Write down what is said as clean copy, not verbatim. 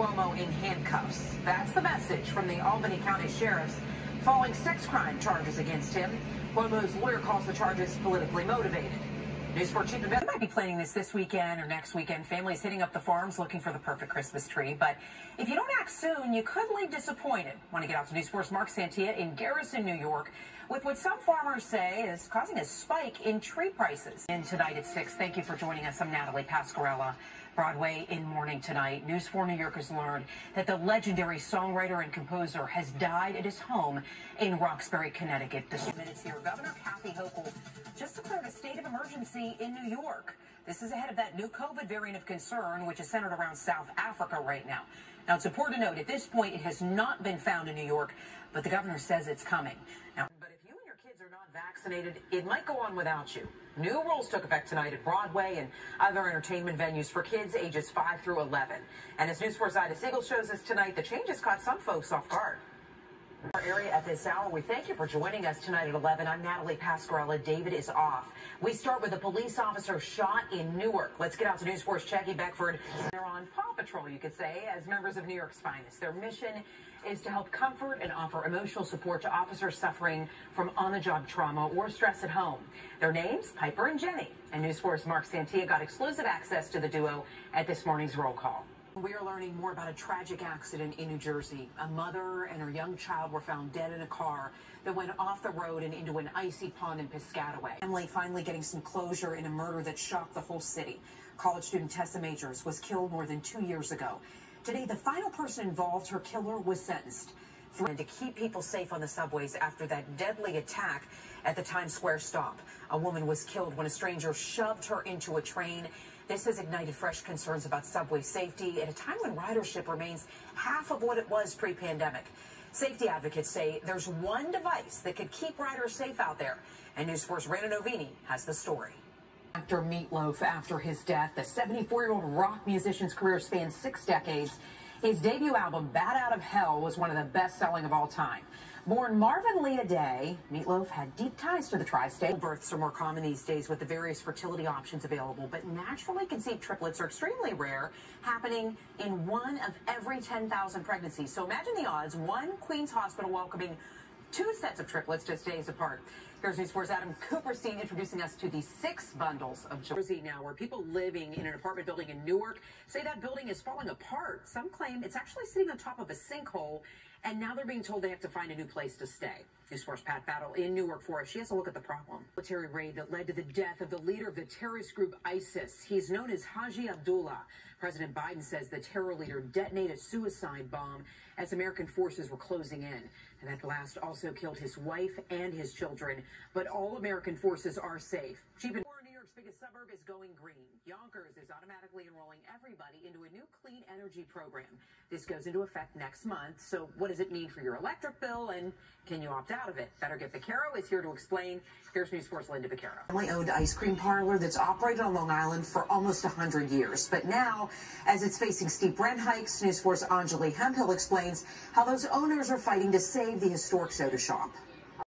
Cuomo in handcuffs. That's the message from the Albany County Sheriffs following sex crime charges against him. Cuomo's lawyer calls the charges politically motivated. News 4 Chief Investor might be planning this weekend or next weekend. Families hitting up the farms looking for the perfect Christmas tree. But if you don't act soon, you could leave disappointed. Want to get out to News 4's Mark Santia in Garrison, New York, with what some farmers say is causing a spike in tree prices. And tonight at 6, thank you for joining us. I'm Natalie Pasquarella. Broadway in mourning tonight. News 4 New Yorkers learned that the legendary songwriter and composer has died at his home in Roxbury, Connecticut. This minutes here, Governor Kathy Hochul just declared a state of emergency in New York. This is ahead of that new COVID variant of concern, which is centered around South Africa right now. Now, it's important to note, at this point, it has not been found in New York, but the governor says it's coming. Now, but if you and your kids are not vaccinated, it might go on without you. New rules took effect tonight at Broadway and other entertainment venues for kids ages 5 through 11. And as News 4's Ida Siegel shows us tonight, the changes caught some folks off guard. Our area at this hour, we thank you for joining us tonight at 11. I'm Natalie Pasquarella. David is off. We start with a police officer shot in Newark. Let's get out to News 4's Jackie Beckford. They're on Paw Patrol, you could say, as members of New York's finest. Their mission is to help comfort and offer emotional support to officers suffering from on-the-job trauma or stress at home. Their names, Piper and Jenny. And News 4's Mark Santia got exclusive access to the duo at this morning's roll call. We are learning more about a tragic accident in New Jersey. A mother and her young child were found dead in a car that went off the road and into an icy pond in Piscataway. Family finally getting some closure in a murder that shocked the whole city. College student Tessa Majors was killed more than 2 years ago. Today, the final person involved, her killer, was sentenced. And to keep people safe on the subways after that deadly attack at the Times Square stop. A woman was killed when a stranger shoved her into a train. This has ignited fresh concerns about subway safety at a time when ridership remains half of what it was pre-pandemic. Safety advocates say there's one device that could keep riders safe out there. And News 4's Rana Novini has the story. Actor Meatloaf, after his death, the 74-year-old rock musician's career spans 6 decades. His debut album, Bat Out of Hell, was one of the best-selling of all time. Born Marvin Leah Day, Meatloaf had deep ties to the tri-state. Births are more common these days with the various fertility options available, but naturally conceived triplets are extremely rare, happening in 1 of every 10,000 pregnancies. So imagine the odds, one Queens hospital welcoming 2 sets of triplets just days apart. Here's News 4's Adam Cooperstein introducing us to the 6 bundles of Jersey now, where people living in an apartment building in Newark say that building is falling apart. Some claim it's actually sitting on top of a sinkhole, and now they're being told they have to find a new place to stay. News 4's Pat Battle in Newark for us. She has a look at the problem. Military raid that led to the death of the leader of the terrorist group ISIS. He's known as Haji Abdullah. President Biden says the terror leader detonated a suicide bomb as American forces were closing in. And that blast also killed his wife and his children. But all American forces are safe. Chief New York's biggest suburb is going green. Yonkers is automatically enrolling everybody into a new clean energy program. This goes into effect next month. So what does it mean for your electric bill, and can you opt out of it? Better Get Vaccaro is here to explain. Here's News 4's Linda Vaccaro. Family-owned ice cream parlor that's operated on Long Island for almost 100 years. But now, as it's facing steep rent hikes, News 4's Anjali Hemphill explains how those owners are fighting to save the historic soda shop.